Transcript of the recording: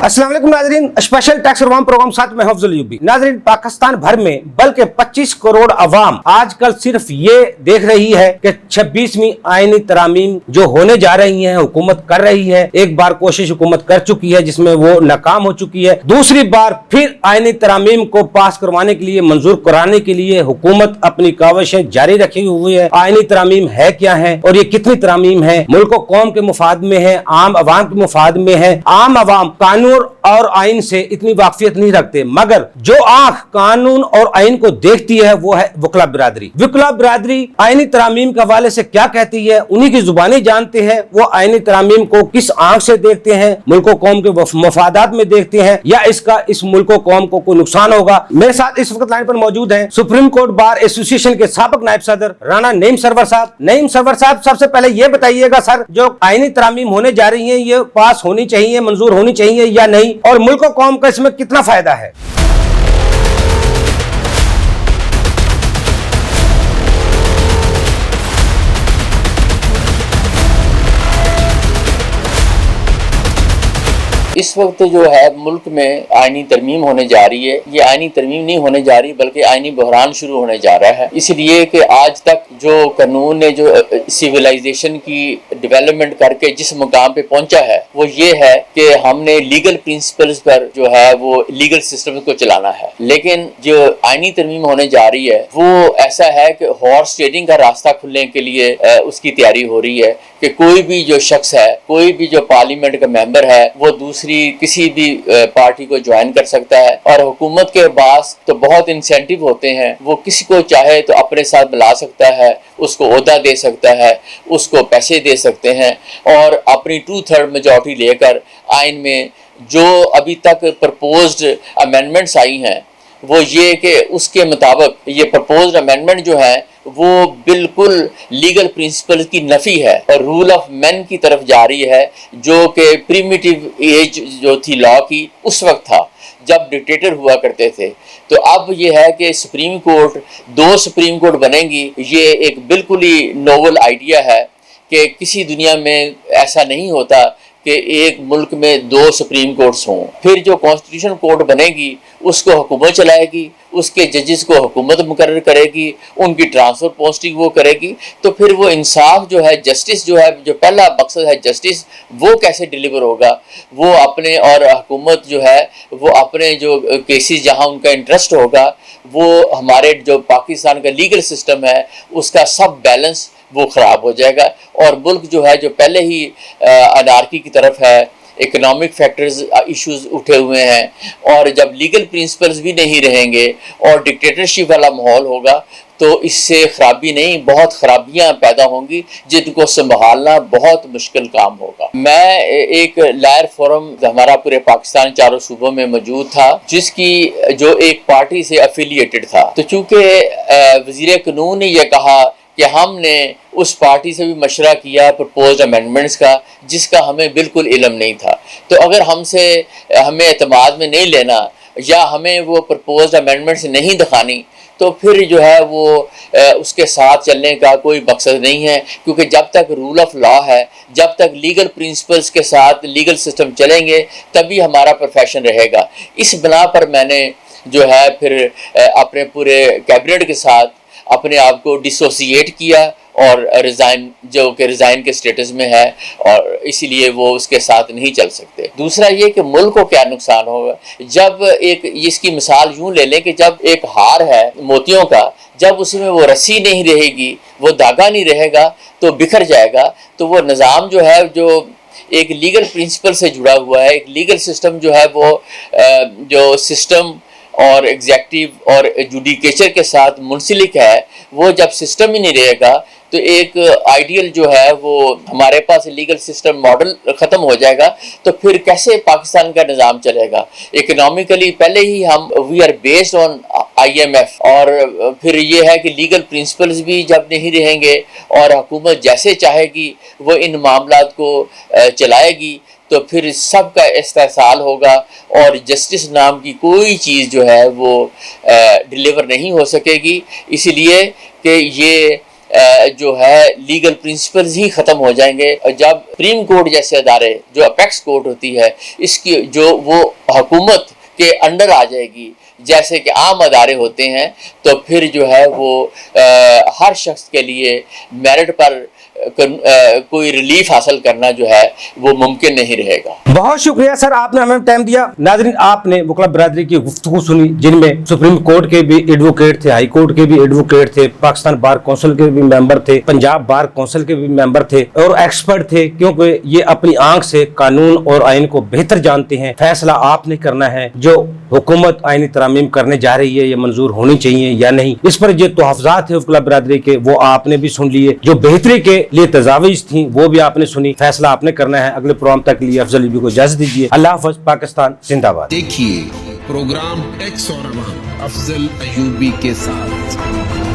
अस्सलाम वालेकुम नाजरीन, स्पेशल टैक्स रिफॉर्म प्रोग्राम साथ में हफ्जुल यूबी। नाजरीन, पाकिस्तान भर में बल्कि 25 करोड़ अवाम आजकल सिर्फ ये देख रही है कि 26वीं आईनी तरामीम जो होने जा रही हैं, हुकूमत कर रही है। एक बार कोशिश हुकूमत कर चुकी है जिसमें वो नाकाम हो चुकी है। दूसरी बार फिर आईनी तरामीम को पास करवाने के लिए, मंजूर कराने के लिए हुकूमत अपनी काविशें जारी रखी हुई है। आईनी तरामीम है क्या है और ये कितनी तरामीम है, मुल्क और कौम के मुफाद में है, आम अवाम के मुफाद में है। आम अवाम कानून और आइन से इतनी वाकफियत नहीं रखते, मगर जो आंख कानून और आइन को देखती है वो है वकला बिरादरी। वकला बिरादरी आइनी तरामीम के हवाले से क्या कहती है, उन्हीं की जुबानी जानते हैं। वो आइनी तरामीम को किस आंख से देखते हैं, मुल्क और कौम के मफादात में देखते हैं या इसका इस मुल्क और कौम को कोई नुकसान होगा। मेरे साथ इस वक्त लाइन पर मौजूद हैं सुप्रीम कोर्ट बार एसोसिएशन के साबिक नायब सदर राना नईम सरवर साहब। नईम सरवर साहब, सबसे पहले ये बताइएगा सर, जो आइनी तरामीम होने जा रही है ये पास होनी चाहिए, मंजूर होनी चाहिए या नहीं, और मुल्क और कौम का इसमें कितना फायदा है? इस वक्त जो है मुल्क में आईनी तरमीम होने जा रही है। ये आईनी तरमीम नहीं होने जा रही बल्कि आईनी बहरान शुरू होने जा रहा है। इसलिए कि आज तक जो कानून ने जो सिविलाइजेशन की डेवलपमेंट करके जिस मुकाम पे पहुंचा है वो ये है कि हमने लीगल प्रिंसिपल्स पर जो है वो लीगल सिस्टम को चलाना है। लेकिन जो आईनी तरमीम होने जा रही है वो ऐसा है कि हॉर्स ट्रेडिंग का रास्ता खुलने के लिए उसकी तैयारी हो रही है कि कोई भी जो शख्स है, कोई भी जो पार्लियामेंट का मेंबर है वो दूसरी किसी भी पार्टी को ज्वाइन कर सकता है। और हुकूमत के पास तो बहुत इंसेंटिव होते हैं, वो किसी को चाहे तो अपने साथ मिला सकता है, उसको ओहदा दे सकता है, उसको पैसे दे सकते हैं और अपनी 2/3 मेजॉरिटी लेकर आइन में जो अभी तक प्रपोज्ड अमेंडमेंट्स आई हैं वो ये कि उसके मुताबिक ये प्रपोज्ड अमेंडमेंट जो है वो बिल्कुल लीगल प्रिंसिपल की नफी है और रूल ऑफ मैन की तरफ जा रही है, जो कि प्रिमिटिव एज जो थी लॉ की उस वक्त था जब डिक्टेटर हुआ करते थे। तो अब ये है कि सुप्रीम कोर्ट, 2 सुप्रीम कोर्ट बनेंगी। ये एक बिल्कुल ही नोवेल आइडिया है कि किसी दुनिया में ऐसा नहीं होता कि एक मुल्क में 2 सुप्रीम कोर्ट्स हों। फिर जो कॉन्स्टिट्यूशन कोर्ट बनेगी उसको हुकूमत चलाएगी, उसके जजेस को हुकूमत मुकर्रर करेगी, उनकी ट्रांसफर पोस्टिंग वो करेगी। तो फिर वो इंसाफ जो है, जस्टिस जो है, जो पहला मकसद है जस्टिस, वो कैसे डिलीवर होगा? वो अपने और हुकूमत जो है वो अपने जो केसेस जहां उनका इंटरेस्ट होगा, वो हमारे जो पाकिस्तान का लीगल सिस्टम है उसका सब बैलेंस वो ख़राब हो जाएगा और मुल्क जो है जो पहले ही अनार्की की तरफ है, इकोनॉमिक फैक्टर्स इश्यूज उठे हुए हैं और जब लीगल प्रिंसिपल्स भी नहीं रहेंगे और डिक्टेटरशिप वाला माहौल होगा तो इससे खराबी नहीं, बहुत खराबियां पैदा होंगी जिनको संभालना बहुत मुश्किल काम होगा। मैं एक लायर फोरम हमारा पूरे पाकिस्तान 4 सूबों में मौजूद था जिसकी जो एक पार्टी से एफिलिएटेड था। तो चूँकि वज़ीर कानून ने यह कहा कि हमने उस पार्टी से भी मशवरा किया प्रपोज्ड अमेंडमेंट्स का जिसका हमें बिल्कुल इल्म नहीं था। तो अगर हमें एतमाद में नहीं लेना या हमें वो प्रपोज्ड अमेंडमेंट्स नहीं दिखानी तो फिर जो है वो उसके साथ चलने का कोई मकसद नहीं है, क्योंकि जब तक रूल ऑफ लॉ है, जब तक लीगल प्रिंसिपल्स के साथ लीगल सिस्टम चलेंगे तभी हमारा प्रोफेशन रहेगा। इस बिना पर मैंने जो है फिर अपने पूरे कैबिनेट के साथ अपने आप को डिसोसिएट किया और रिज़ाइन के स्टेटस में है और इसीलिए वो उसके साथ नहीं चल सकते। दूसरा ये कि मुल्क को क्या नुकसान होगा जब एक इसकी मिसाल यूं ले लें कि जब एक हार है मोतियों का, जब उसमें वो रस्सी नहीं रहेगी, वो धागा नहीं रहेगा तो बिखर जाएगा। तो वो निज़ाम जो है जो एक लीगल प्रिंसिपल से जुड़ा हुआ है, एक लीगल सिस्टम जो है वो जो सिस्टम और एग्जेक्टिव और जुडिकेचर के साथ मुंसलिक है, वो जब सिस्टम ही नहीं रहेगा तो एक आइडियल जो है वो हमारे पास लीगल सिस्टम मॉडल ख़त्म हो जाएगा। तो फिर कैसे पाकिस्तान का निज़ाम चलेगा? इकोनॉमिकली पहले ही हम we are based on IMF और फिर ये है कि लीगल प्रिंसिपल्स भी जब नहीं रहेंगे और हुकूमत जैसे चाहेगी वो इन मामलात को चलाएगी तो फिर सबका इस्तेहसाल होगा और जस्टिस नाम की कोई चीज़ जो है वो डिलीवर नहीं हो सकेगी। इसलिए कि ये جو ہے لیگل پرنسپلز ہی ختم ہو جائیں گے. اور جب سپریم کورٹ جیسے ادارے جو اپیکس کورٹ ہوتی ہے اس کی جو وہ حکومت کے انڈر آ جائے گی جیسے کہ عام ادارے ہوتے ہیں تو پھر جو ہے وہ ہر شخص کے لیے میرٹ پر کوئی ریلیف حاصل کرنا جو ہے وہ ممکن نہیں رہے گا. بہت شکریہ سر، آپ نے ہمیں ٹائم دیا. ناظرین، آپ نے وکلا برادری کی گفتگو سنی جن میں سپریم کورٹ کے بھی ایڈوکیٹ تھے، ہائی کورٹ کے بھی ایڈوکیٹ تھے، پاکستان بار کونسل کے بھی ممبر تھے، پنجاب بار کونسل کے بھی ممبر تھے اور ایکسپرٹ تھے، کیونکہ یہ اپنی آنکھ سے قانون اور آئین کو بہتر جانتے ہیں. فیصلہ آپ نے کرنا ہے، جو حکومت آئینی ترامیم کرنے جا رہی ہے یہ منظور ہونی چاہیے یا نہیں. اس پر جو تحفظات ہیں وکلا برادری کے وہ آپ نے بھی سن لیے، جو بہتری کے لیے تجاویز تھیں وہ بھی آپ نے سنی. فیصلہ آپ نے کرنا ہے. اگلے پروگرام تک لیے افضل ایوبی کو اجازت دیجیے. اللہ حافظ. پاکستان زندہ باد. دیکھیے پروگرام ٹیکس اور عوام افضل ایوبی کے ساتھ.